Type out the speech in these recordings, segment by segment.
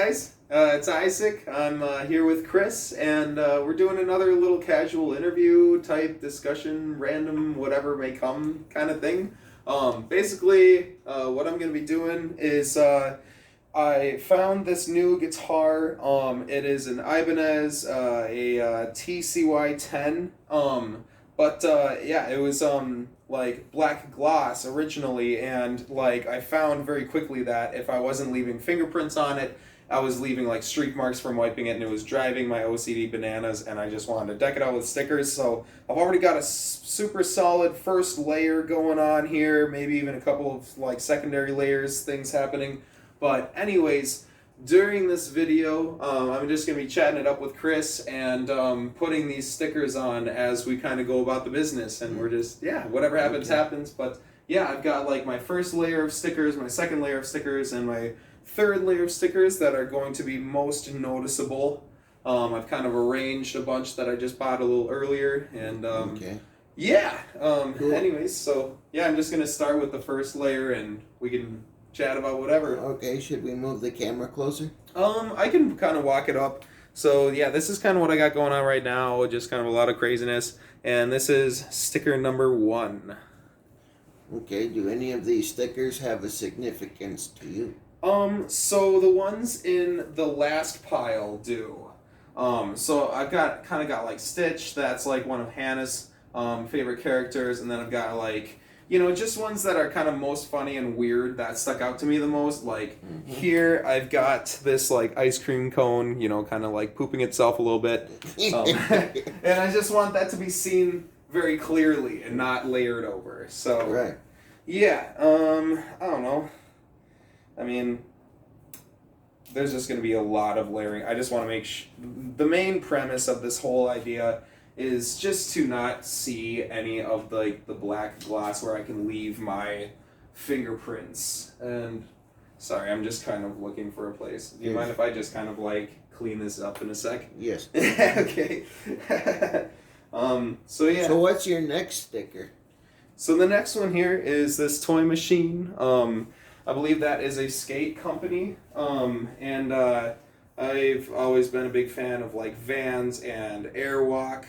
guys, it's Isaac. I'm here with Chris, and we're doing another little casual interview type discussion, random whatever may come kind of thing. Basically, what I'm going to be doing is I found this new guitar. It is an Ibanez, a TCY10. It was like black gloss originally, and like I found very quickly that if I wasn't leaving fingerprints on it, I was leaving like streak marks from wiping it, and it was driving my OCD bananas, and I just wanted to deck it out with stickers. So I've already got a super solid first layer going on here, maybe even a couple of like secondary layers, things happening. But anyways, during this video, I'm just going to be chatting it up with Chris and putting these stickers on as we kind of go about the business. And we're just, whatever happens, happens. But yeah, I've got like my first layer of stickers, my second layer of stickers, and my third layer of stickers that are going to be most noticeable. I've kind of arranged a bunch that I just bought a little earlier. And Cool. Anyways, so yeah, I'm just going to start with the first layer and we can chat about whatever. Okay, should we move the camera closer? I can kind of walk it up. So yeah, this is kind of what I got going on right now, just kind of a lot of craziness. And this is sticker number 1. Okay, do any of these stickers have a significance to you? So the ones in the last pile do. So I've got like Stitch, that's like one of Hannah's favorite characters, and then I've got like, just ones that are kind of most funny and weird that stuck out to me the most. Like here, I've got this like ice cream cone, kind of like pooping itself a little bit. And I just want that to be seen very clearly and not layered over. So, right. Yeah, I don't know. I mean, there's just going to be a lot of layering. I just want to make the main premise of this whole idea is just to not see any of the black gloss where I can leave my fingerprints. And sorry, I'm just kind of looking for a place. Do you mind if I just kind of like clean this up in a sec? Yes. Okay. So yeah. So what's your next sticker? So the next one here is this toy machine. I believe that is a skate company. I've always been a big fan of like vans and airwalk.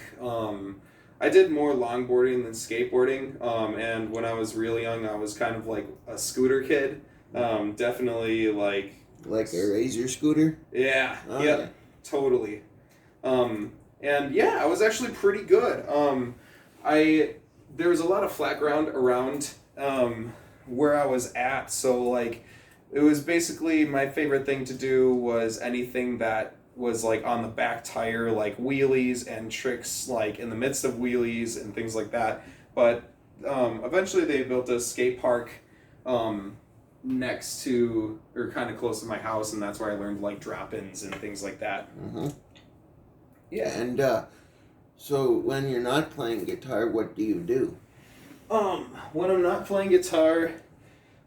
I did more longboarding than skateboarding, and when I was really young, I was kind of like a scooter kid. Definitely like a Razor scooter? Yeah, oh, yep, yeah. Totally. And yeah, I was actually pretty good. There was a lot of flat ground around where I was at, so like it was basically my favorite thing to do was anything that was like on the back tire, like wheelies and tricks like in the midst of wheelies and things like that. But eventually they built a skate park next to or kind of close to my house, and that's where I learned like drop-ins and things like that. Mm-hmm. Yeah. And so when you're not playing guitar, what do you do? When I'm not playing guitar,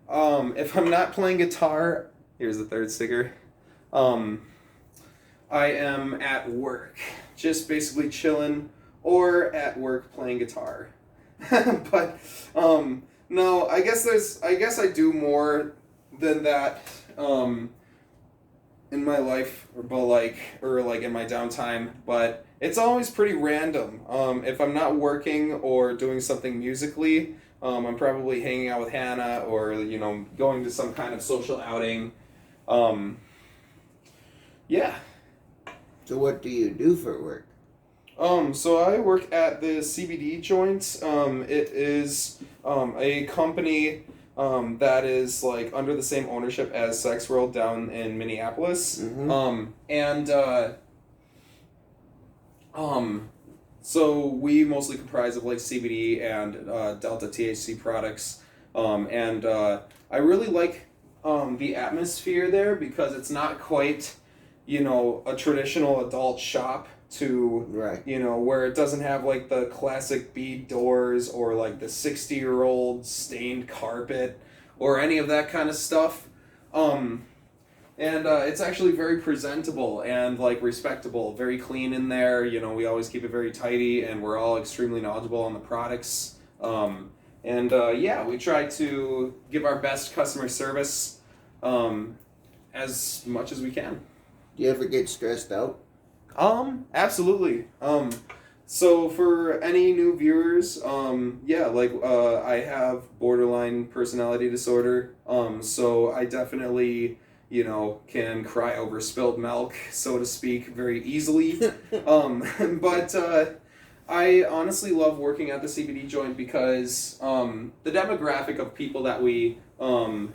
if I'm not playing guitar, here's the third sticker. I am at work, just basically chilling, or at work playing guitar. But no, I guess I do more than that in my life, or in my downtime. But it's always pretty random. If I'm not working or doing something musically, I'm probably hanging out with Hannah or, going to some kind of social outing. Yeah. So what do you do for work? So I work at the CBD joint. It is a company that is like under the same ownership as Sex World down in Minneapolis. Mm-hmm. So we mostly comprise of like CBD and Delta THC products, and I really like the atmosphere there because it's not quite, a traditional adult shop to, right. Where it doesn't have like the classic bead doors or like the 60-year-old stained carpet or any of that kind of stuff. And it's actually very presentable and like respectable, very clean in there. We always keep it very tidy, and we're all extremely knowledgeable on the products. We try to give our best customer service as much as we can. Do you ever get stressed out? Absolutely. So for any new viewers, yeah, like, I have borderline personality disorder. So I definitely, can cry over spilled milk, so to speak, very easily. But I honestly love working at the CBD joint because the demographic of people that we, kind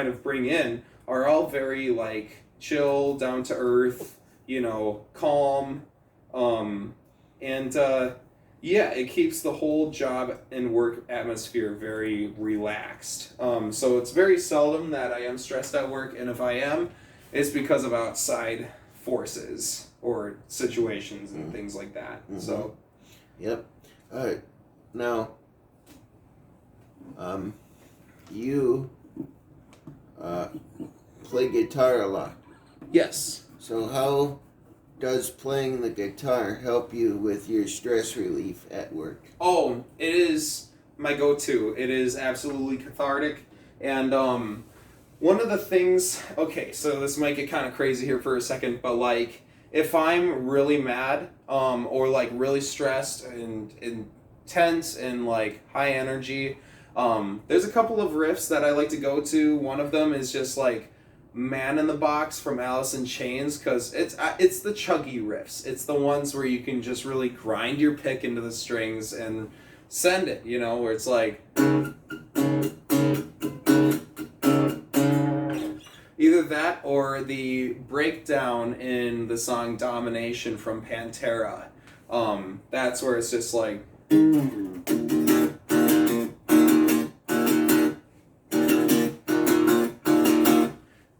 of bring in are all very, like, chill, down to earth, calm, and yeah, it keeps the whole job and work atmosphere very relaxed. So it's very seldom that I am stressed at work, and if I am, it's because of outside forces or situations and things like that. Mm-hmm. So, yep. All right. Now, you play guitar a lot. yes. So how does playing the guitar help you with your stress relief at work? Oh, it is my go-to. It is absolutely cathartic, and one of the things. Okay, so this might get kind of crazy here for a second, but like, if I'm really mad, or like really stressed and intense and like high energy, there's a couple of riffs that I like to go to. One of them is just like Man in the Box from Alice in Chains, because it's the chuggy riffs. It's the ones where you can just really grind your pick into the strings and send it, where it's like either that or the breakdown in the song Domination from Pantera. That's where it's just like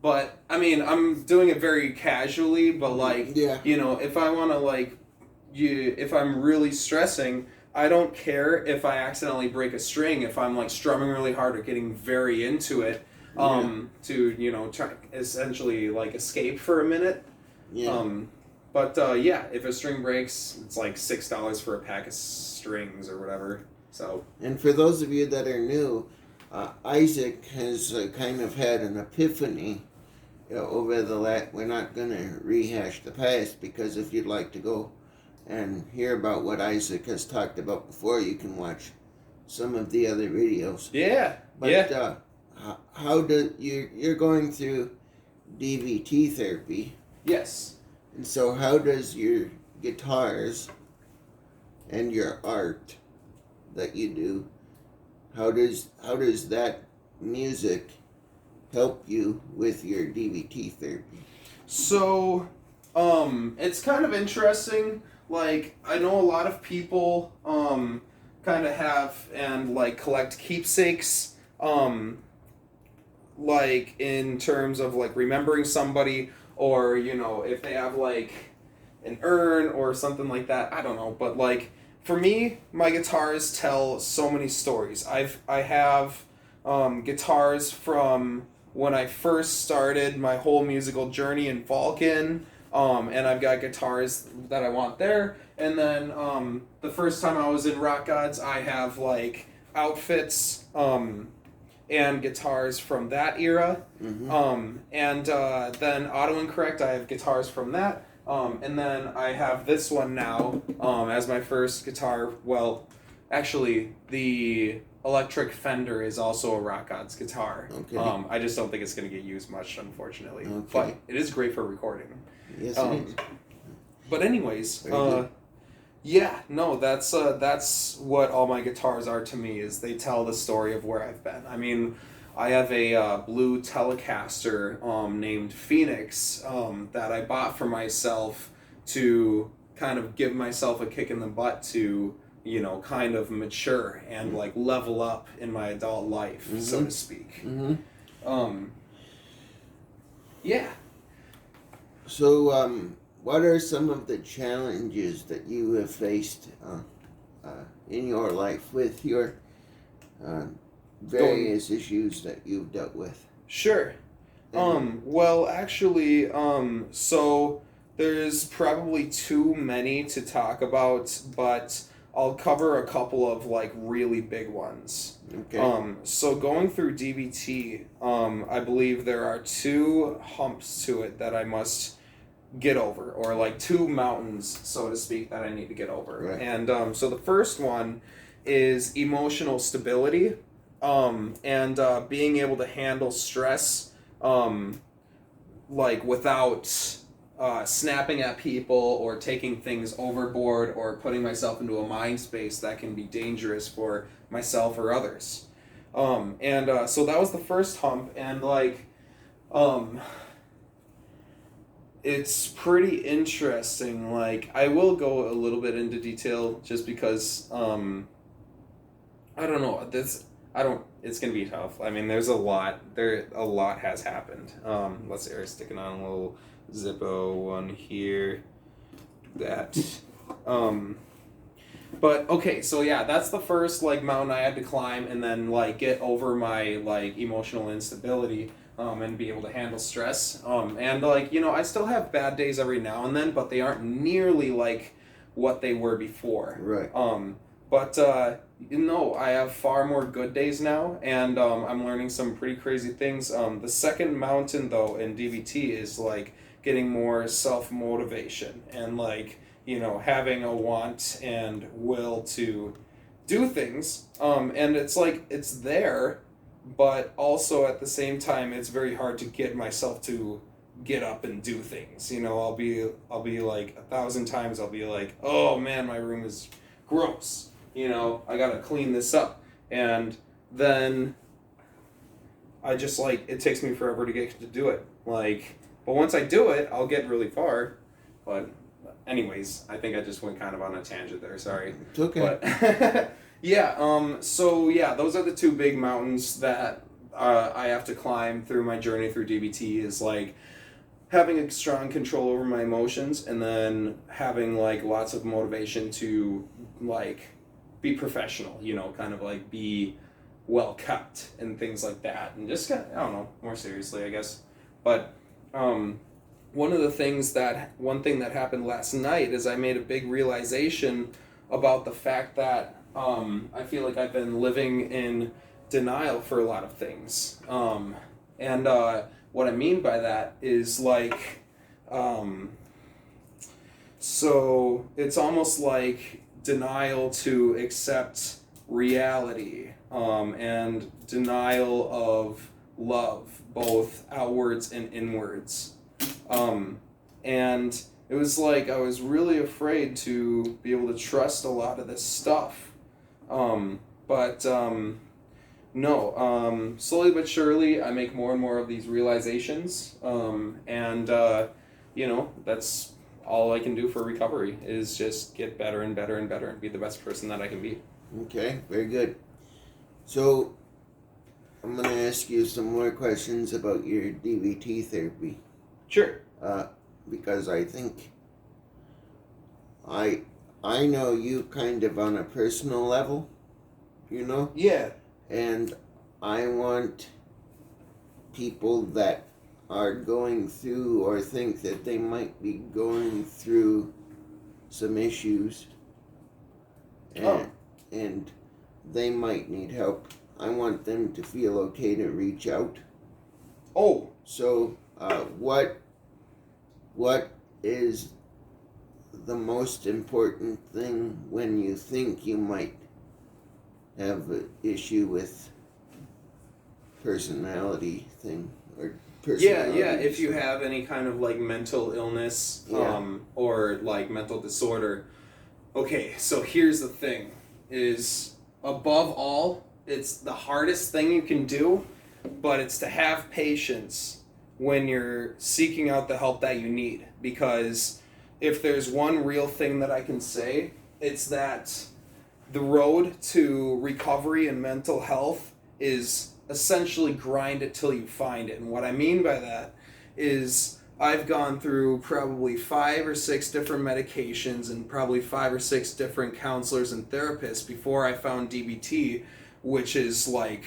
but I mean, I'm doing it very casually, but like, yeah. If I want to like, if I'm really stressing, I don't care if I accidentally break a string, if I'm like strumming really hard or getting very into it, to, try essentially like escape for a minute. Yeah. But yeah, if a string breaks, it's like $6 for a pack of strings or whatever. So. And for those of you that are new, Isaac has kind of had an epiphany over the we're not going to rehash the past, because if you'd like to go and hear about what Isaac has talked about before, you can watch some of the other videos. Yeah. But yeah. How do you're going through DVT therapy? Yes. And so how does your guitars and your art that you do, how does that music help you with your DVT therapy? So, it's kind of interesting. Like, I know a lot of people, kind of have and, like, collect keepsakes, like, in terms of, like, remembering somebody, or, if they have, like, an urn or something like that. I don't know. But, like, for me, my guitars tell so many stories. I have, guitars from when I first started my whole musical journey in Vulcan, and I've got guitars that I want there. And then the first time I was in Rock Gods, I have like outfits and guitars from that era. Mm-hmm. And then Auto Incorrect, I have guitars from that. And then I have this one now as my first guitar. Well, actually, the electric Fender is also a Rock Gods guitar. Okay. I just don't think it's going to get used much, unfortunately. Okay. But it is great for recording. Yes, it is. But anyways, Very good. yeah, no, that's what all my guitars are to me, is they tell the story of where I've been. I mean, I have a blue Telecaster named Phoenix that I bought for myself to kind of give myself a kick in the butt to, kind of mature and like level up in my adult life, so to speak. Mm-hmm. Yeah. So, what are some of the challenges that you have faced in your life with your various issues that you've dealt with? Sure. Well, actually, so there's probably too many to talk about, but I'll cover a couple of like really big ones. Okay. So going through DVT, I believe there are two humps to it that I must get over, or like two mountains, so to speak, that I need to get over. Right. And so the first one is emotional stability, and being able to handle stress, like without snapping at people or taking things overboard or putting myself into a mind space that can be dangerous for myself or others. So that was the first hump, and like, it's pretty interesting. Like, I will go a little bit into detail just because, I don't know, it's gonna be tough. I mean, there's a lot has happened. Let's see, we're sticking on a little Zippo one here, that, but okay, so yeah, that's the first like mountain I had to climb, and then like get over my like emotional instability, and be able to handle stress. And like, you know, I still have bad days every now and then, but they aren't nearly like what they were before. Right. But you know, I have far more good days now, and I'm learning some pretty crazy things. The second mountain though in DBT is like getting more self-motivation, and like, you know, having a want and will to do things. And it's like, it's there, but also at the same time, it's very hard to get myself to get up and do things. You know, I'll be like 1,000 times, I'll be like, oh man, my room is gross. You know, I gotta clean this up. And then I just like, it takes me forever to get to do it. Like, but once I do it, I'll get really far. But anyways, I think I just went kind of on a tangent there, sorry. It's okay. But yeah, so yeah, those are the two big mountains that I have to climb through my journey through DBT, is like having a strong control over my emotions, and then having like lots of motivation to like be professional, you know, kind of like be well kept and things like that, and just kind of, I don't know, more seriously, I guess. But one thing that happened last night is I made a big realization about the fact that I feel like I've been living in denial for a lot of things. And what I mean by that is like, so it's almost like denial to accept reality, and denial of love, both outwards and inwards. And it was like I was really afraid to be able to trust a lot of this stuff. But no, slowly but surely I make more and more of these realizations. And you know, that's all I can do for recovery, is just get better and better and better and be the best person that I can be. Okay, very good. So, I'm going to ask you some more questions about your DBT therapy. Sure. Because I think I know you kind of on a personal level, you know? Yeah. And I want people that are going through or think that they might be going through some issues and they might need help. I want them to feel okay to reach out. Oh. So, what is the most important thing when you think you might have an issue with personality thing or personality? Yeah. If you have any kind of like mental illness, or like mental disorder. Okay, so here's the thing, is above all, it's the hardest thing you can do, but it's to have patience when you're seeking out the help that you need. Because if there's one real thing that I can say, it's that the road to recovery and mental health is essentially grind it till you find it. And what I mean by that is I've gone through probably 5 or 6 different medications and probably 5 or 6 different counselors and therapists before I found DBT, which is like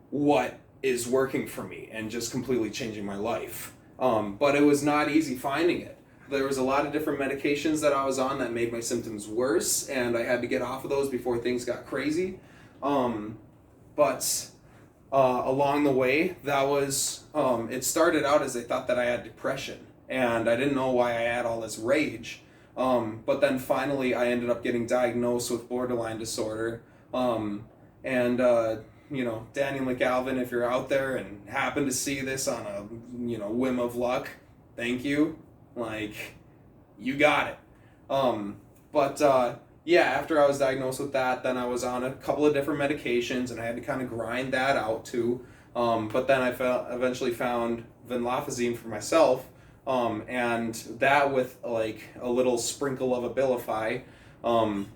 what is working for me and just completely changing my life. But it was not easy finding it. There was a lot of different medications that I was on that made my symptoms worse, and I had to get off of those before things got crazy. But along the way, that was, it started out as I thought that I had depression. and I didn't know why I had all this rage. But then finally I ended up getting diagnosed with borderline disorder. And Daniel McAlvin, if you're out there and happen to see this on a, whim of luck, thank you. Like, you got it. After I was diagnosed with that, then I was on a couple of different medications, and I had to kind of grind that out too. But then I eventually found venlafaxine for myself, and that with like a little sprinkle of Abilify,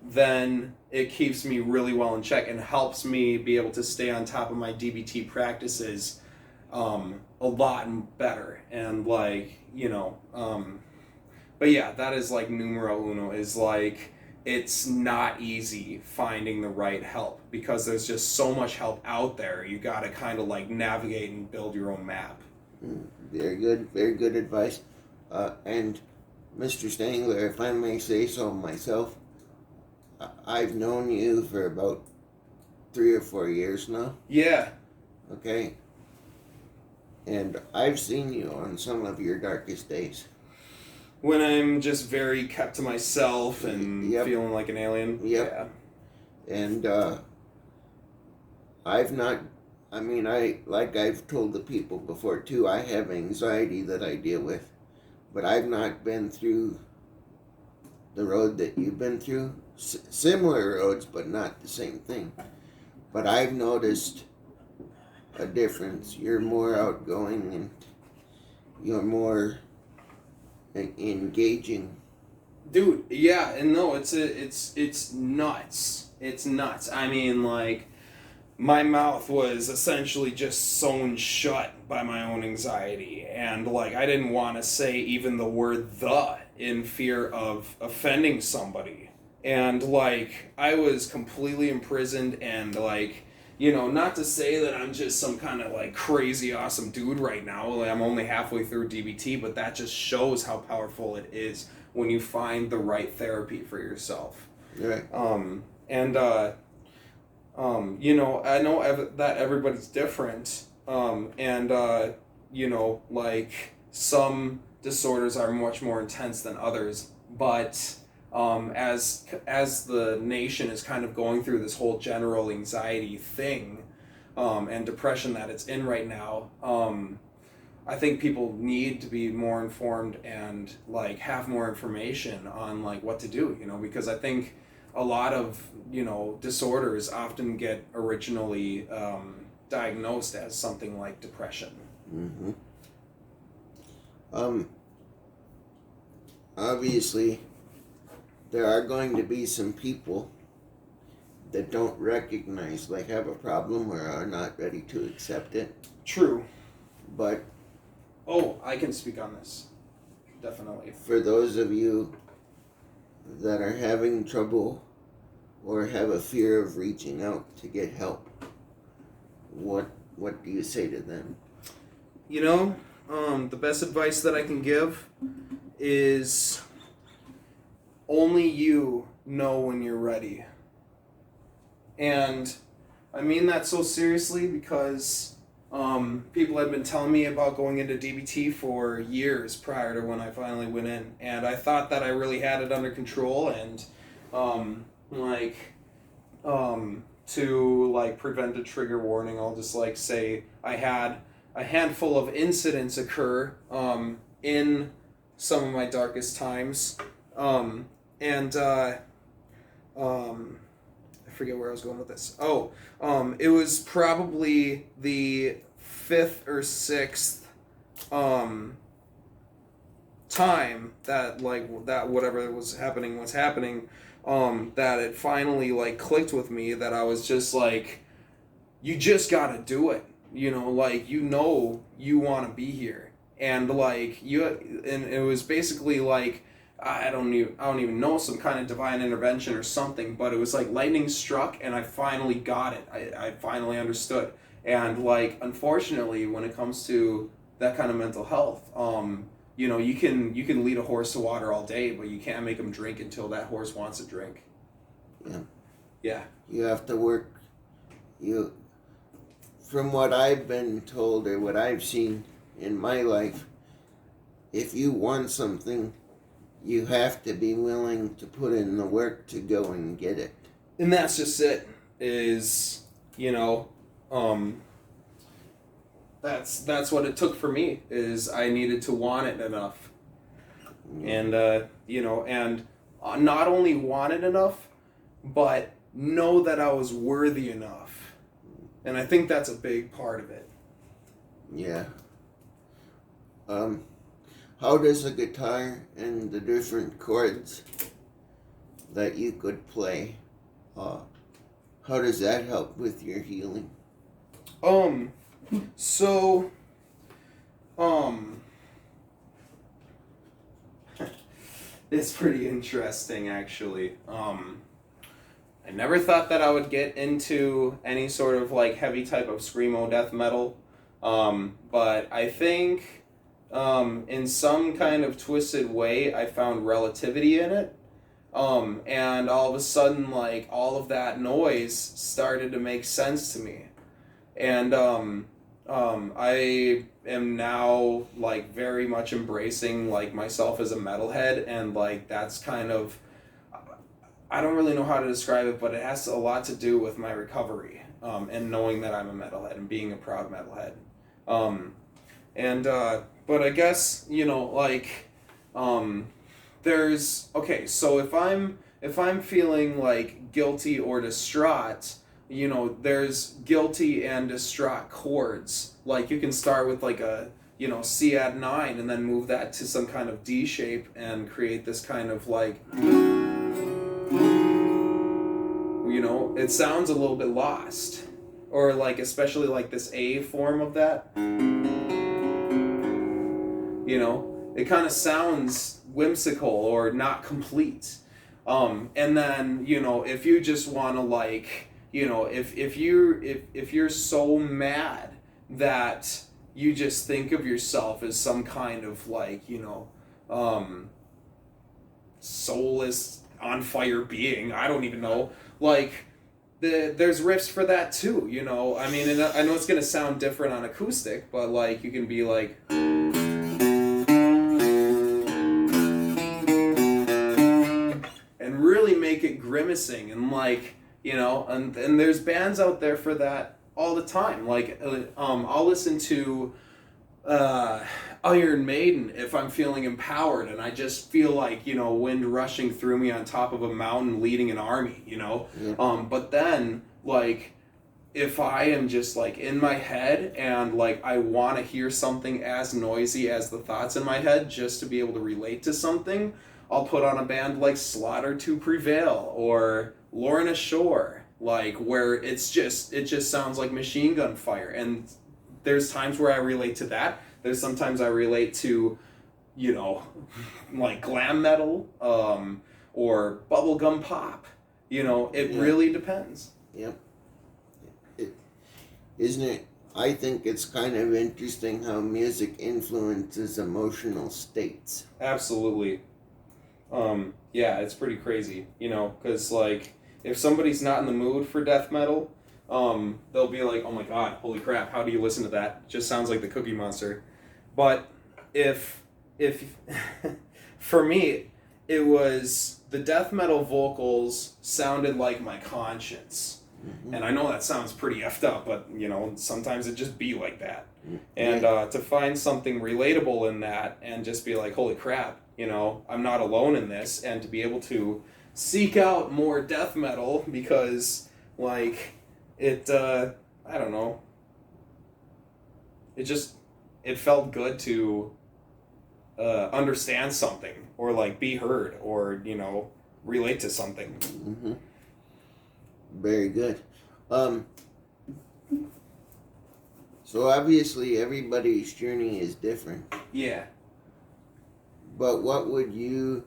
then it keeps me really well in check and helps me be able to stay on top of my DBT practices a lot better. And but yeah, that is like numero uno, is like, it's not easy finding the right help because there's just so much help out there. You got to kind of like navigate and build your own map. Very good advice. And Mr. Stangler, if I may say so myself, I've known you for about 3 or 4 years now. Yeah. Okay. And I've seen you on some of your darkest days. When I'm just very kept to myself and feeling like an alien. Yep. Yeah. And I've told the people before too, I have anxiety that I deal with. But I've not been through the road that you've been through. Similar roads, but not the same thing. But I've noticed a difference. You're more outgoing and you're more engaging. Dude, yeah, and no, it's nuts. It's nuts. I mean, like, my mouth was essentially just sewn shut by my own anxiety, and like, I didn't want to say even the word "the" in fear of offending somebody. And like, I was completely imprisoned, and like, not to say that I'm just some kind of like crazy awesome dude right now. Like, I'm only halfway through DBT, but that just shows how powerful it is when you find the right therapy for yourself. Right. I know that everybody's different. Like, some disorders are much more intense than others, but as the nation is kind of going through this whole general anxiety thing, and depression that it's in right now, I think people need to be more informed and like have more information on like what to do, because I think a lot of, disorders often get originally diagnosed as something like depression. Mm-hmm. Obviously, there are going to be some people that don't recognize they have a problem or are not ready to accept it. True. But... Oh, I can speak on this. Definitely. For those of you that are having trouble or have a fear of reaching out to get help, what do you say to them? The best advice that I can give is only you know when you're ready. And I mean that so seriously because people had been telling me about going into DBT for years prior to when I finally went in. And I thought that I really had it under control, and to like prevent a trigger warning, I'll just like say I had a handful of incidents occur in some of my darkest times, I forget where I was going with this. It was probably the 5th or 6th time that whatever was happening, that it finally like clicked with me that I was just like, you just gotta do it. You want to be here, and it was basically like, I don't even know, some kind of divine intervention or something, but it was like lightning struck and I finally got it. I finally understood. And like, unfortunately, when it comes to that kind of mental health, you can lead a horse to water all day, but you can't make him drink until that horse wants to drink. Yeah. Yeah. You have to work. From what I've been told or what I've seen in my life, if you want something, you have to be willing to put in the work to go and get it. And that's just it, is, that's what it took for me, is I needed to want it enough. And, and not only want it enough, but know that I was worthy enough. And I think that's a big part of it. Yeah. How does a guitar and the different chords that you could play, how does that help with your healing? It's pretty interesting, actually. I never thought that I would get into any sort of like heavy type of screamo death metal, but I think in some kind of twisted way I found relativity in it, and all of a sudden, like, all of that noise started to make sense to me, and I am now like very much embracing like myself as a metalhead, and like that's kind of, I don't really know how to describe it, but it has a lot to do with my recovery, and knowing that I'm a metalhead and being a proud metalhead. But I guess, there's, okay, so if I'm feeling like guilty or distraught, there's guilty and distraught chords. Like, you can start with like a, C add 9 and then move that to some kind of D shape and create this kind of like, it sounds a little bit lost. Or like, especially like this A form of that. It kind of sounds whimsical or not complete. And then, if you just want to like, if you're so mad that you just think of yourself as some kind of like, soulless, on fire being, I don't even know, like, there's riffs for that too, I mean, and I know it's going to sound different on acoustic, but like, you can be like, and really make it grimacing, and like, and there's bands out there for that all the time. Like, I'll listen to Iron Maiden if I'm feeling empowered and I just feel like, wind rushing through me on top of a mountain leading an army, Yeah. But then, like, if I am just like in my head and like I want to hear something as noisy as the thoughts in my head just to be able to relate to something, I'll put on a band like Slaughter to Prevail or Lorna Shore, like, where it just sounds like machine gun fire. And there's times where I relate to that. There's sometimes I relate to, like glam metal, or bubblegum pop. It really depends. Yep. Isn't it? I think it's kind of interesting how music influences emotional states. Absolutely. Yeah, it's pretty crazy, because like, if somebody's not in the mood for death metal, they'll be like, oh my god, holy crap, how do you listen to that? It just sounds like the Cookie Monster. But if for me, it was the death metal vocals sounded like my conscience. Mm-hmm. And I know that sounds pretty effed up, but sometimes it just be like that. And to find something relatable in that and just be like, holy crap, I'm not alone in this, and to be able to seek out more death metal because, like, it, I don't know, it felt good to understand something, or like be heard, or, relate to something. Mm-hmm. Very good. So obviously everybody's journey is different. Yeah. But what would you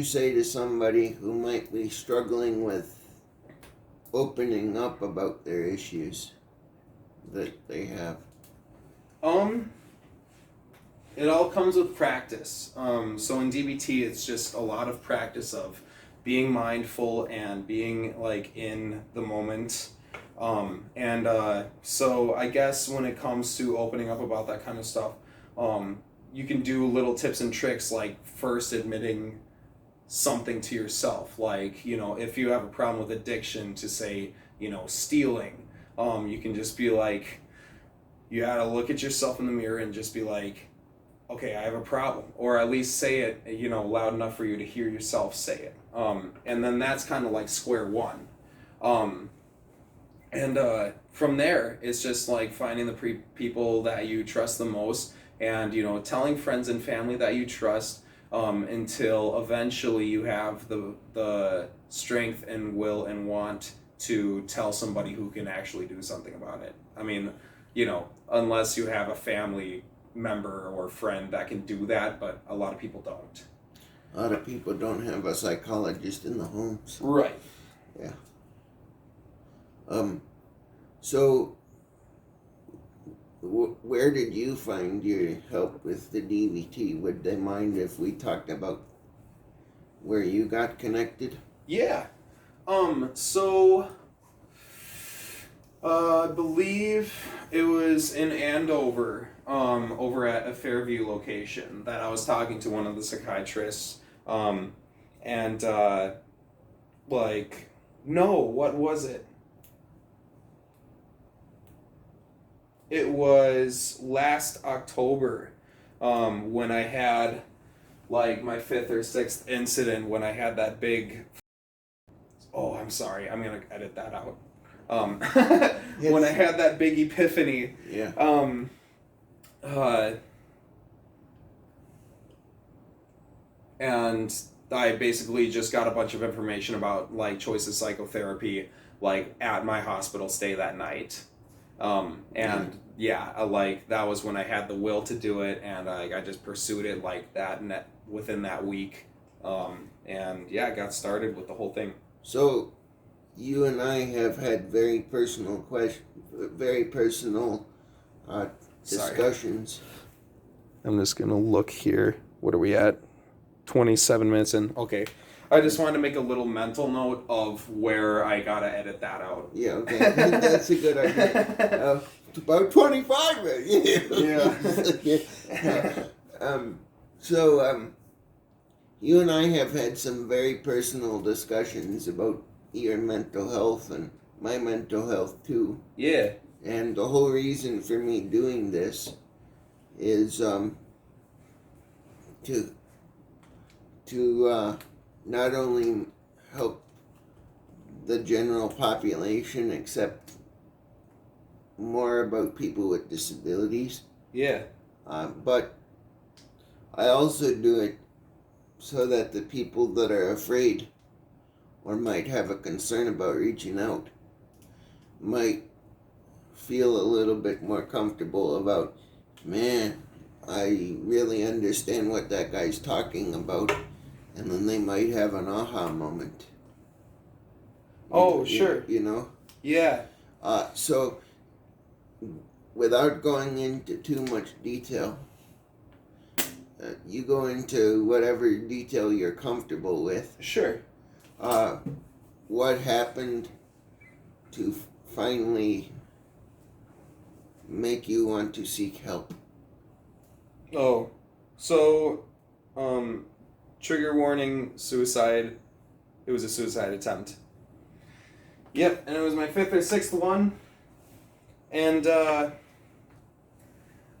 say to somebody who might be struggling with opening up about their issues that they have? It all comes with practice. So in DBT, it's just a lot of practice of being mindful and being like in the moment. So I guess when it comes to opening up about that kind of stuff, you can do little tips and tricks like first admitting something to yourself, like, you know, if you have a problem with addiction, to say, you know, stealing, you can just be like, you gotta look at yourself in the mirror and just be like, okay, I have a problem, or at least say it, you know, loud enough for you to hear yourself say it. And then that's kind of like square one. From there, it's just like finding the people that you trust the most, and, you know, telling friends and family that you trust, until eventually you have the strength and will and want to tell somebody who can actually do something about it. I mean, you know, unless you have a family member or friend that can do that, but a lot of people don't. A lot of people don't have a psychologist in the homes. Right. Yeah. So, where did you find your help with the DVT? Would they mind if we talked about where you got connected? Yeah. I believe it was in Andover, over at a Fairview location, that I was talking to one of the psychiatrists, what was it? It was last October, when I had like my 5th or 6th incident, when I had that big, oh, I'm sorry, I'm gonna edit that out. Yes. When I had that big epiphany. Yeah. And I basically just got a bunch of information about like choices psychotherapy, like at my hospital stay that night. That was when I had the will to do it, and I just pursued it like that within that week. I got started with the whole thing. So, you and I have had very personal discussions. I'm just gonna look here. What are we at? 27 minutes in. Okay. I just wanted to make a little mental note of where I gotta edit that out. Yeah, okay. That's a good idea. It's about 25 minutes. Yeah. You and I have had some very personal discussions about your mental health and my mental health too. Yeah. And the whole reason for me doing this is to not only help the general population accept more about people with disabilities. Yeah. But I also do it so that the people that are afraid or might have a concern about reaching out might feel a little bit more comfortable about, man, I really understand what that guy's talking about, and then they might have an aha moment. Sure. You know? Yeah. So, without going into too much detail, you go into whatever detail you're comfortable with. Sure. What happened to finally make you want to seek help? Oh, so, trigger warning, suicide. It was a suicide attempt. Yep, and it was my 5th or 6th one. And, I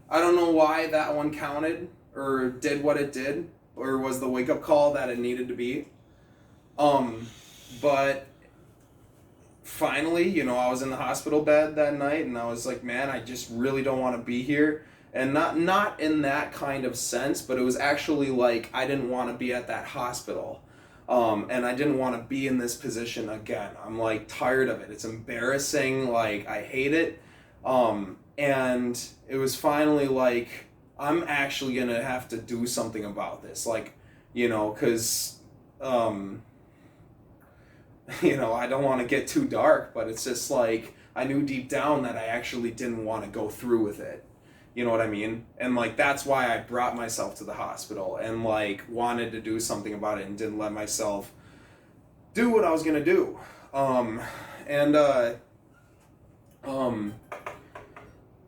don't know why that one counted, or did what it did, or was the wake-up call that it needed to be. But finally, you know, I was in the hospital bed that night, and I was like, man, I just really don't want to be here. And not in that kind of sense, but it was actually like I didn't want to be at that hospital. And I didn't want to be in this position again. I'm like tired of it. It's embarrassing. Like, I hate it. And it was finally like, I'm actually going to have to do something about this. Like, you know, because, you know, I don't want to get too dark, but it's just like, I knew deep down that I actually didn't want to go through with it. You know what I mean? And like, that's why I brought myself to the hospital and like wanted to do something about it and didn't let myself do what I was going to do.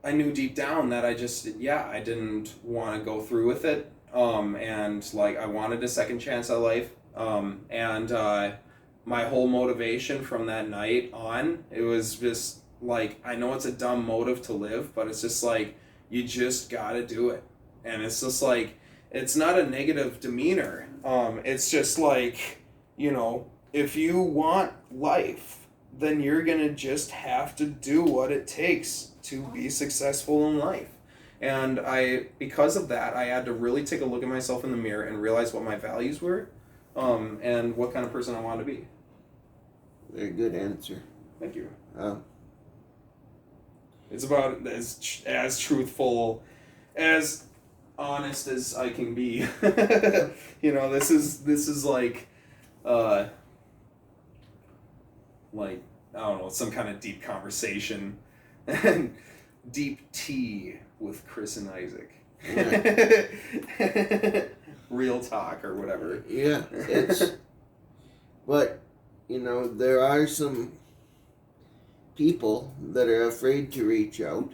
I knew deep down that I didn't want to go through with it. And like I wanted a second chance at life. And my whole motivation from that night on, it was just like, I know it's a dumb motive to live, but it's just like, you just gotta do it. And it's just like, it's not a negative demeanor. It's just like, if you want life, then you're gonna just have to do what it takes to be successful in life. And because of that, I had to really take a look at myself in the mirror and realize what my values were, and what kind of person I wanted to be. Very good answer. Thank you. It's about as truthful, as honest as I can be. This is like I don't know, some kind of deep conversation and deep tea with Chris and Isaac. Yeah. Real talk or whatever. Yeah, but there are some people that are afraid to reach out.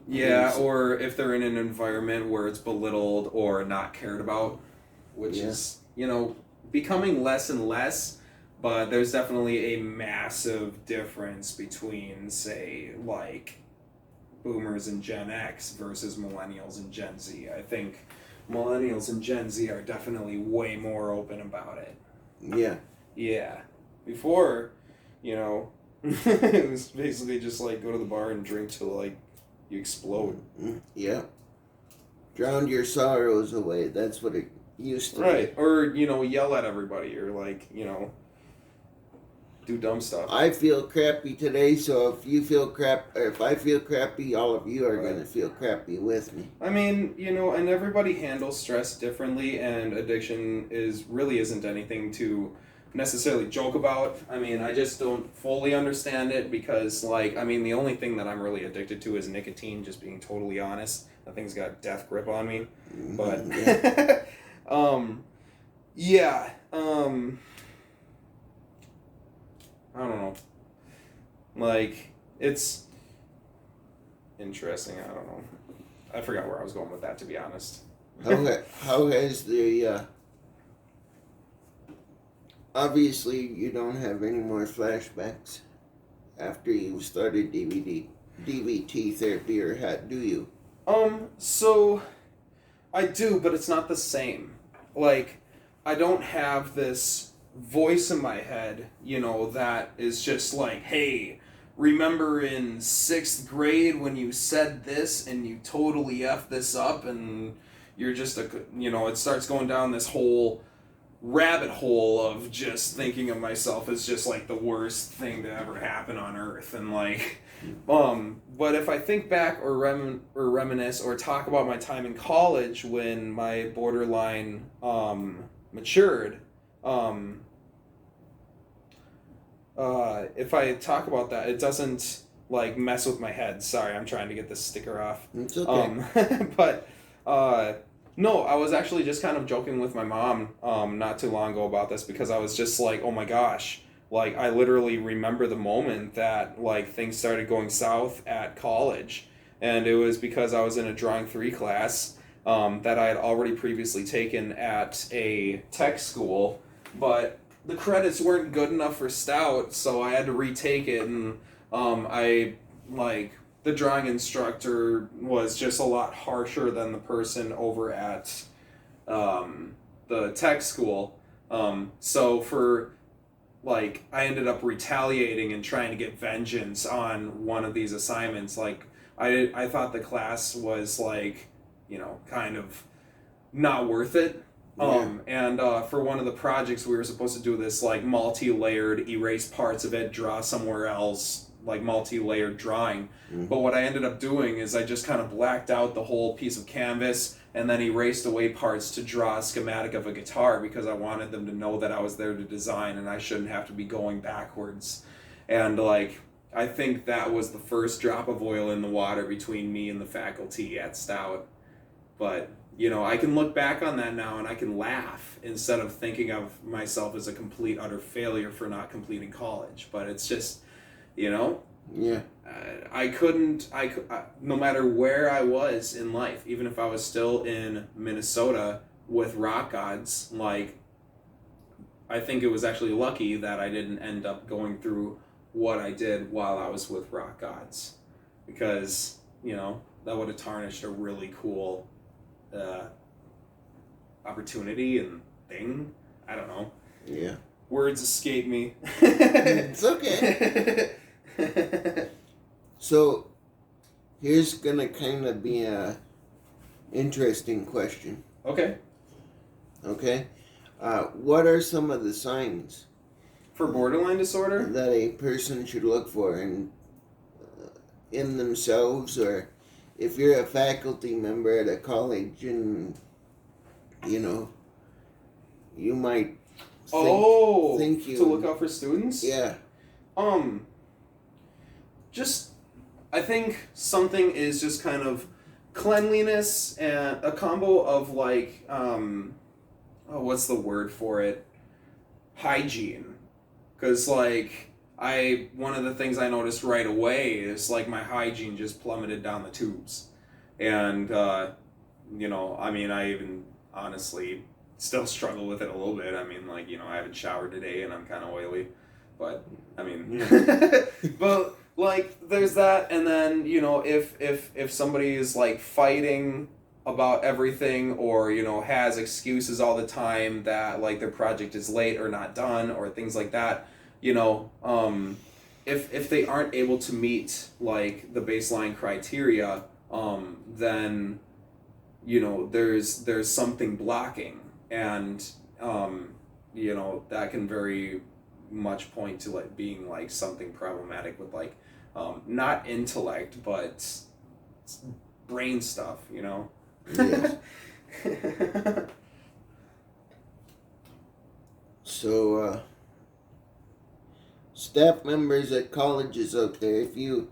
Yeah, or if they're in an environment where it's belittled or not cared about, which is, becoming less and less, but there's definitely a massive difference between, say, like, boomers and Gen X versus millennials and Gen Z. I think millennials and Gen Z are definitely way more open about it. Yeah. Yeah. Before, it was basically just like go to the bar and drink till like you explode. Yeah. Drown your sorrows away. That's what it used to be. Or, yell at everybody or like, do dumb stuff. I feel crappy today, so if I feel crappy, all of you are going to feel crappy with me. I mean, and everybody handles stress differently, and addiction really isn't anything to necessarily joke about. I mean, I just don't fully understand it because, the only thing that I'm really addicted to is nicotine, just being totally honest. That thing's got a death grip on me. But, yeah. I don't know. It's interesting. I don't know. I forgot where I was going with that, to be honest. How has the... Obviously, you don't have any more flashbacks after you started DBT therapy, or do you? So I do, but it's not the same. I don't have this voice in my head, that is just like, hey, remember in 6th grade when you said this and you totally effed this up, and you're just it starts going down this whole rabbit hole of just thinking of myself as just like the worst thing to ever happen on earth. And but if I think back or reminisce or talk about my time in college when my borderline matured, if I talk about that, it doesn't mess with my head. Sorry, I'm trying to get this sticker off. It's okay. But no, I was actually just kind of joking with my mom not too long ago about this, because I was just like, oh my gosh, I literally remember the moment that things started going south at college, and it was because I was in a Drawing 3 class that I had already previously taken at a tech school, but the credits weren't good enough for Stout, so I had to retake it, and the drawing instructor was just a lot harsher than the person over at the tech school. So for I ended up retaliating and trying to get vengeance on one of these assignments. I thought the class was kind of not worth it. And for one of the projects, we were supposed to do this multi-layered, erase parts of it, draw somewhere else, multi-layered drawing. Mm-hmm. But what I ended up doing is I just kind of blacked out the whole piece of canvas and then erased away parts to draw a schematic of a guitar, because I wanted them to know that I was there to design and I shouldn't have to be going backwards. And I think that was the first drop of oil in the water between me and the faculty at Stout. But I can look back on that now and I can laugh instead of thinking of myself as a complete utter failure for not completing college. But it's just, Yeah. no matter where I was in life, even if I was still in Minnesota with rock gods, like, I think it was actually lucky that I didn't end up going through what I did while I was with rock gods, because, that would have tarnished a really cool opportunity and thing. I don't know. Yeah. Words escape me. It's okay. So, here's gonna kind of be a interesting question. Okay. Okay? What are some of the signs For borderline disorder? that a person should look for in themselves, or if you're a faculty member at a college and, you might think you... To look out for students? Yeah. I think something is just kind of cleanliness and a combo of like, what's the word for it? Hygiene. Because like, one of the things I noticed right away is like my hygiene just plummeted down the tubes. And, I even honestly still struggle with it a little bit. I mean, like, I haven't showered today and I'm kind of oily. But, but, like, there's that, and then, if somebody is, like, fighting about everything, or, has excuses all the time that, like, their project is late or not done, or things like that, if they aren't able to meet, like, the baseline criteria, then, there's something blocking, and, that can very much point to like being like something problematic with like not intellect but brain stuff, Yes. So staff members at colleges out there, if you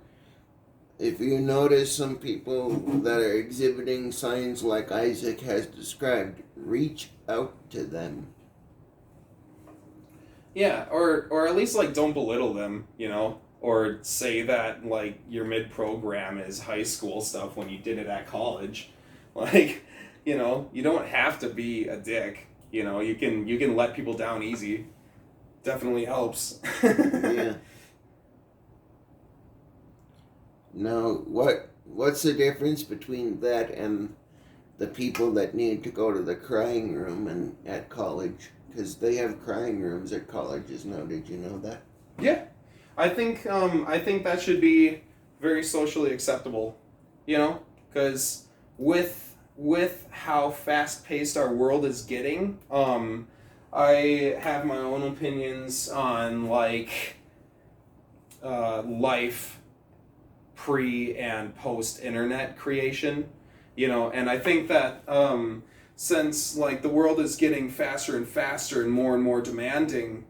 notice some people that are exhibiting signs like Isaac has described, reach out to them. Yeah, or at least like don't belittle them, or say that like your mid-program is high school stuff when you did it at college. Like, you don't have to be a dick. You can let people down easy. Definitely helps. Yeah. Now, what's the difference between that and the people that need to go to the crying room at college? Because they have crying rooms at colleges now. Did you know that? Yeah, I think that should be very socially acceptable, because with how fast paced our world is getting, I have my own opinions on like life pre and post internet creation, and I think that since like the world is getting faster and faster and more demanding,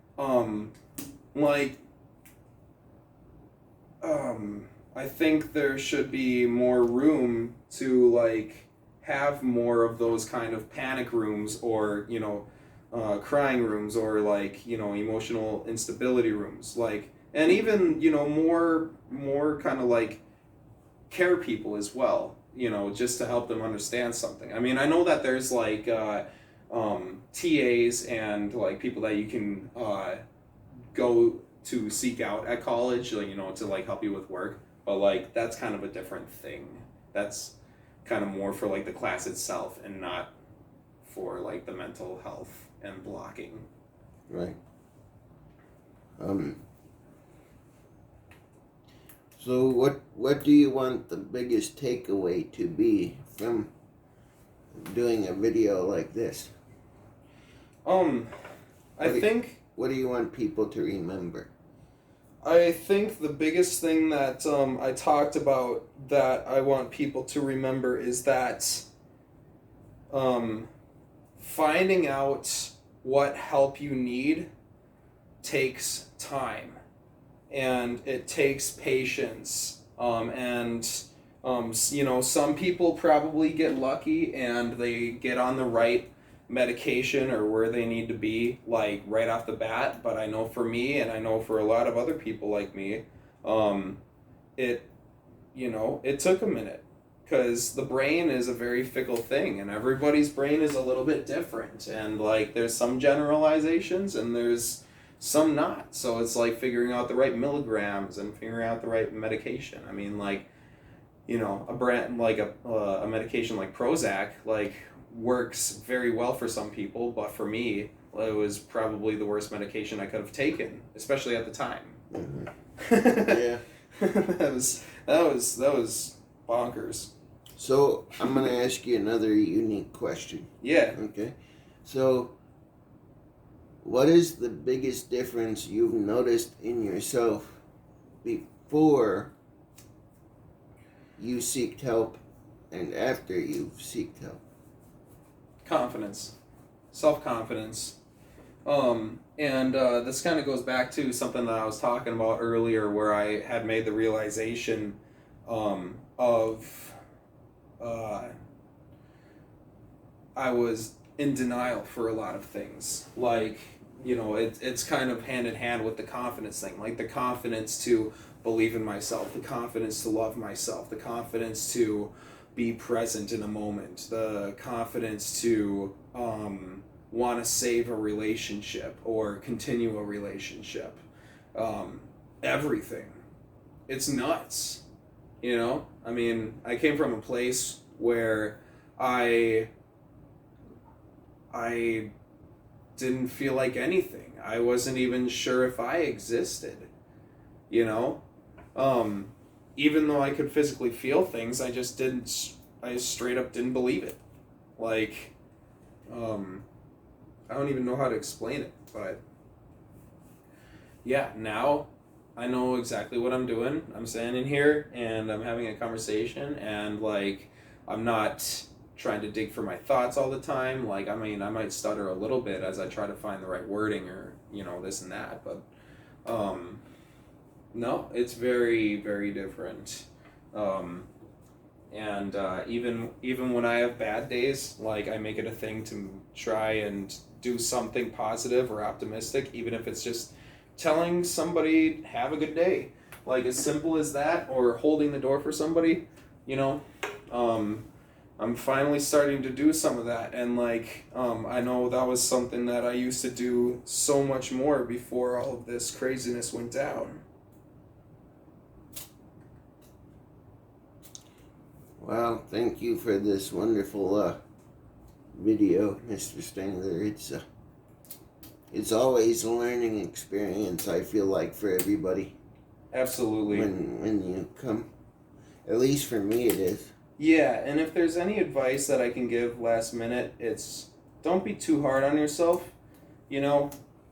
I think there should be more room to like have more of those kind of panic rooms, or crying rooms, or like emotional instability rooms, like, and even more kind of like care people as well, just to help them understand something. I mean, I know that there's like TAs and like people that you can go to seek out at college, like, to like help you with work, but like that's kind of a different thing. That's kind of more for like the class itself and not for like the mental health and blocking. Right. So what do you want the biggest takeaway to be from doing a video like this? What do you want people to remember? I think the biggest thing that I talked about that I want people to remember is that finding out what help you need takes time, and it takes patience, and some people probably get lucky and they get on the right medication or where they need to be like right off the bat, but I know for me, and I know for a lot of other people like me, it, it took a minute, because the brain is a very fickle thing, and everybody's brain is a little bit different, and like there's some generalizations and there's some not. So it's like figuring out the right milligrams and figuring out the right medication. I mean, like, a brand like a medication like Prozac like works very well for some people, but for me, it was probably the worst medication I could have taken, especially at the time. Mm-hmm. Yeah. that was bonkers. So I'm gonna ask you another unique question. Yeah. Okay. So, what is the biggest difference you've noticed in yourself before you seeked help and after you've seeked help? Confidence, self-confidence. And this kind of goes back to something that I was talking about earlier, where I had made the realization of I was in denial for a lot of things. Like, it's kind of hand in hand with the confidence thing. Like the confidence to believe in myself, the confidence to love myself, the confidence to be present in a moment, the confidence to want to save a relationship or continue a relationship. Everything. It's nuts. I mean, I came from a place where I didn't feel like anything. I wasn't even sure if I existed. Even though I could physically feel things, I straight up didn't believe it. Like, I don't even know how to explain it, but yeah, now I know exactly what I'm doing. I'm standing here and I'm having a conversation, and like, I'm not trying to dig for my thoughts all the time. Like, I mean, I might stutter a little bit as I try to find the right wording or, this and that, but no, it's very, very different. And even when I have bad days, like, I make it a thing to try and do something positive or optimistic, even if it's just telling somebody, have a good day. Like, as simple as that, or holding the door for somebody, I'm finally starting to do some of that. And like, I know that was something that I used to do so much more before all of this craziness went down. Well, thank you for this wonderful video, Mr. Stengler. It's always a learning experience, I feel like, for everybody. Absolutely. When you come. At least for me it is. Yeah, and if there's any advice that I can give last minute, it's don't be too hard on yourself.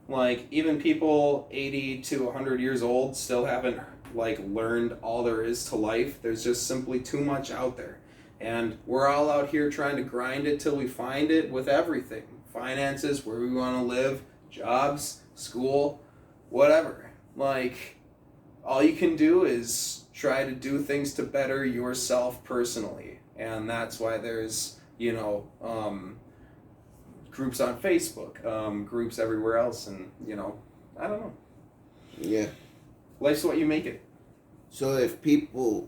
Like, even people 80 to 100 years old still haven't like learned all there is to life. There's just simply too much out there. And we're all out here trying to grind it till we find it with everything. Finances, where we want to live, jobs, school, whatever. Like, all you can do is try to do things to better yourself personally. And that's why there's, groups on Facebook, groups everywhere else, and, I don't know. Yeah. Life's what you make it. So if people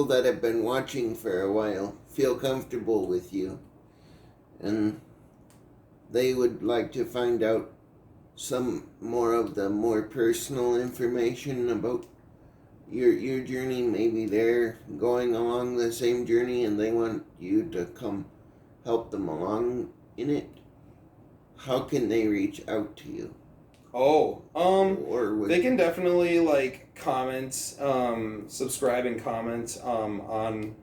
that have been watching for a while feel comfortable with you and they would like to find out some more of the more personal information about your journey, maybe they're going along the same journey and they want you to come help them along in it, how can they reach out to you? They can definitely like comment, subscribe and comment on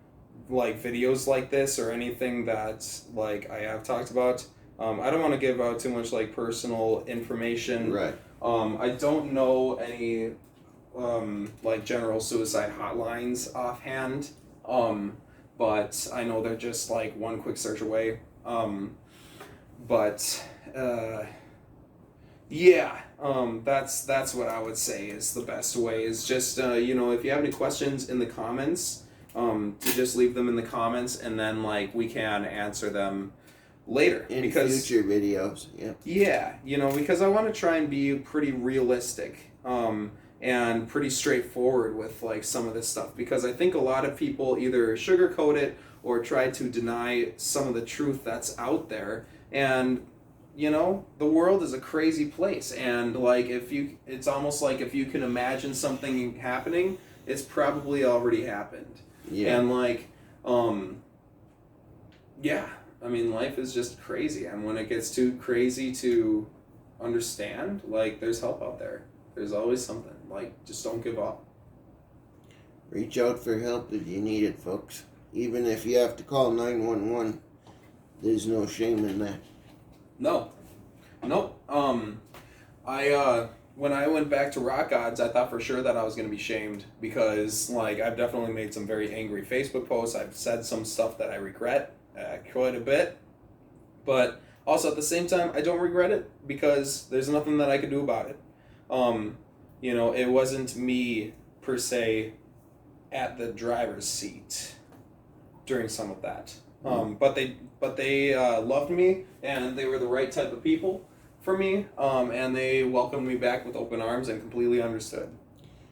like videos like this or anything that like I have talked about. I don't want to give out too much like personal information. Right. I don't know any like general suicide hotlines offhand. But I know they're just like one quick search away. Yeah, that's what I would say is the best way, is just, if you have any questions in the comments, to just leave them in the comments, and then, like, we can answer them later. In future videos, yeah. Yeah, because I want to try and be pretty realistic, and pretty straightforward with like some of this stuff, because I think a lot of people either sugarcoat it or try to deny some of the truth that's out there. And you know, the world is a crazy place, and like it's almost like if you can imagine something happening, it's probably already happened. Yeah. And like yeah, I mean, life is just crazy, and when it gets too crazy to understand, like, there's help out there. There's always something. Like, just don't give up. Reach out for help if you need it, folks. Even if you have to call 911, there's no shame in that. No. Nope. When I went back to Rock Odds, I thought for sure that I was going to be shamed, because, like, I've definitely made some very angry Facebook posts. I've said some stuff that I regret quite a bit. But also at the same time, I don't regret it, because there's nothing that I could do about it. You know, it wasn't me, per se, at the driver's seat during some of that. But they loved me, and they were the right type of people for me, and they welcomed me back with open arms and completely understood.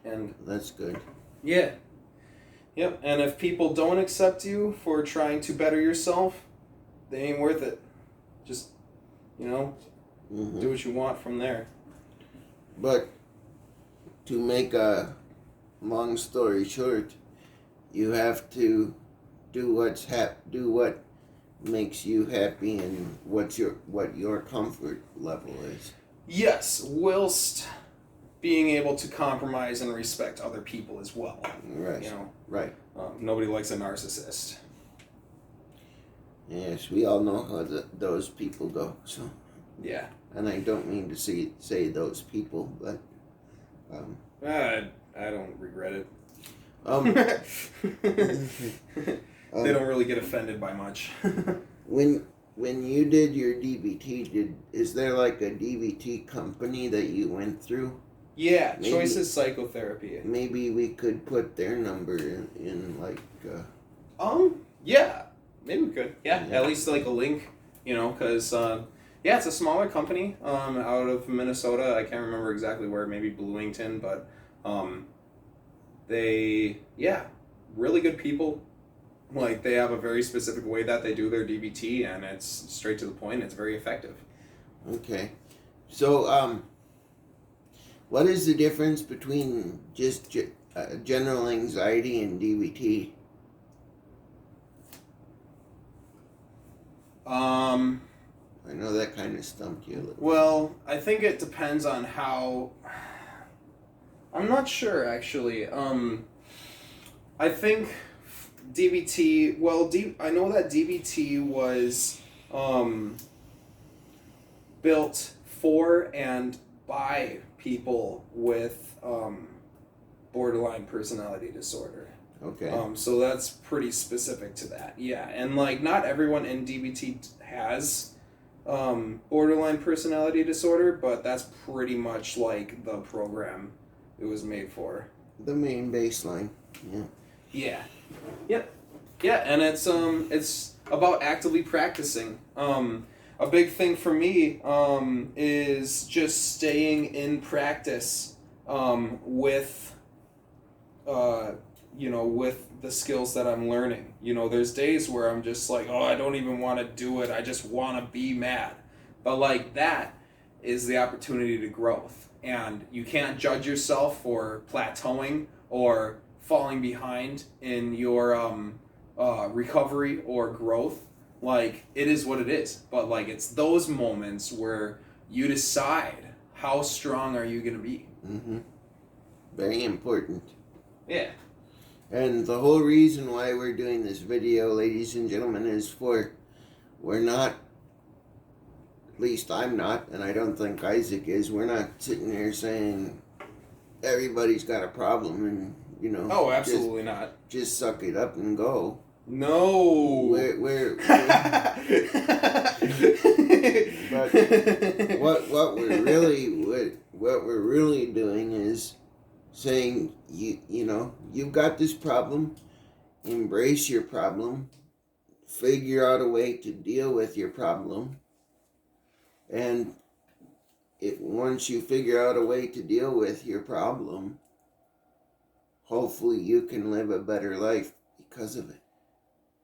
And that's good. Yeah. Yep. And if people don't accept you for trying to better yourself, they ain't worth it. Just, you know, do what you want from there. But to make a long story short, you have to do what makes you happy and what your comfort level is. Yes, whilst being able to compromise and respect other people as well. Right. You know. Right. Nobody likes a narcissist. Yes, we all know how those people go. So. Yeah. And I don't mean to say those people, but. I don't regret it. They don't really get offended by much. When you did your DBT, is there like a DBT company that you went through? Yeah, Choices Psychotherapy. Maybe we could put their number in like. Yeah, maybe we could. Yeah, at least like a link, you know, because yeah, it's a smaller company out of Minnesota. I can't remember exactly where, maybe Bloomington, but they really good people. Like, they have a very specific way that they do their DBT, and it's straight to the point. It's very effective. Okay. So, what is the difference between just general anxiety and DBT? I know that kind of stumped you a little. Well, I think it depends on how... I'm not sure, actually. I think... DBT, well, I know that DBT was built for and by people with borderline personality disorder. Okay. So that's pretty specific to that. Yeah, and like not everyone in DBT has borderline personality disorder, but that's pretty much like the program it was made for. The main baseline. Yeah. Yeah. Yep. Yeah, and it's about actively practicing. A big thing for me is just staying in practice with you know, with the skills that I'm learning. You know, there's days where I'm just like, oh, I don't even want to do it. I just want to be mad. But like that is the opportunity to growth. And you can't judge yourself for plateauing or falling behind in your recovery or growth. Like, it is what it is. But like, it's those moments where you decide how strong are you going to be. Mm-hmm. Very important. Yeah. And the whole reason why we're doing this video, ladies and gentlemen, is we're not, at least I'm not, and I don't think Isaac is, we're not sitting here saying everybody's got a problem and, you know. Oh, absolutely not. Just suck it up and go. No. We're but what we're really doing is saying, you know, you've got this problem, embrace your problem, figure out a way to deal with your problem, and once you figure out a way to deal with your problem, hopefully you can live a better life because of it.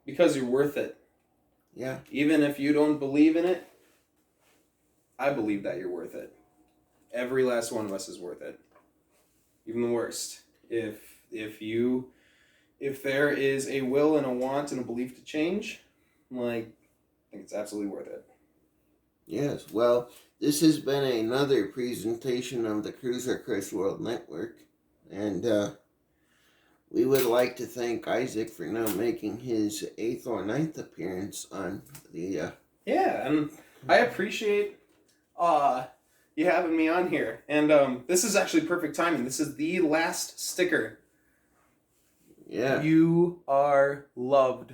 Because you're worth it. Yeah. Even if you don't believe in it, I believe that you're worth it. Every last one of us is worth it. Even the worst. If there is a will and a want and a belief to change, like, I think it's absolutely worth it. Yes. Well, this has been another presentation of the Cruiser Chris World Network, and we would like to thank Isaac for now making his 8th or 9th appearance on the... Yeah, and I appreciate you having me on here. And this is actually perfect timing. This is the last sticker. Yeah. You are loved.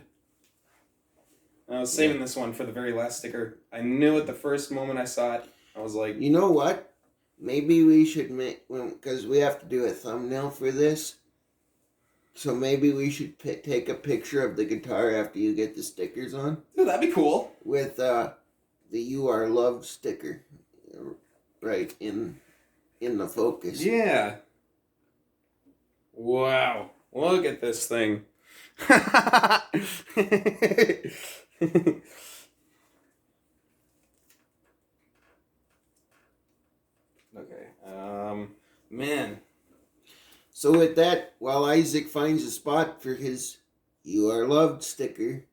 I was saving this one for the very last sticker. I knew it the first moment I saw it. I was like... You know what? Maybe we should make... Because we have to do a thumbnail for this. So maybe we should take a picture of the guitar after you get the stickers on. Ooh, that'd be cool. With the You Are Loved sticker. Right in the focus. Yeah. Wow. Look at this thing. Okay. Man. So with that, while Isaac finds a spot for his You Are Loved sticker,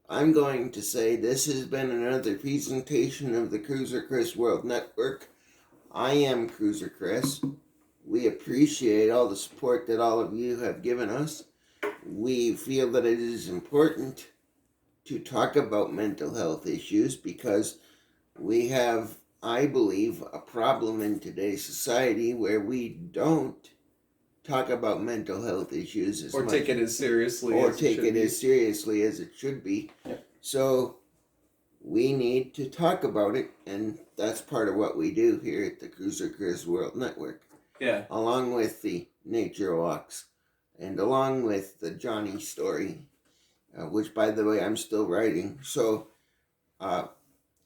I'm going to say this has been another presentation of the Cruiser Chris World Network. I am Cruiser Chris. We appreciate all the support that all of you have given us. We feel that it is important to talk about mental health issues because we have, I believe, a problem in today's society where we don't talk about mental health issues as much. Or take it as seriously Or as take it it as seriously as it should be. Yep. So we need to talk about it, and that's part of what we do here at the Cruiser Chris World Network. Yeah. Along with the nature walks, and along with the Johnny story, which, by the way, I'm still writing. So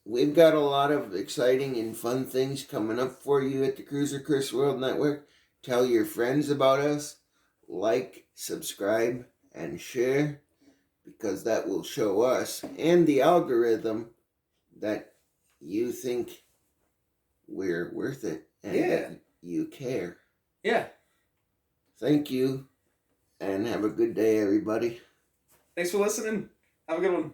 we've got a lot of exciting and fun things coming up for you at the Cruiser Chris World Network. Tell your friends about us, like, subscribe, and share, because that will show us and the algorithm that you think we're worth it and that you care. Yeah. Thank you, and have a good day, everybody. Thanks for listening. Have a good one.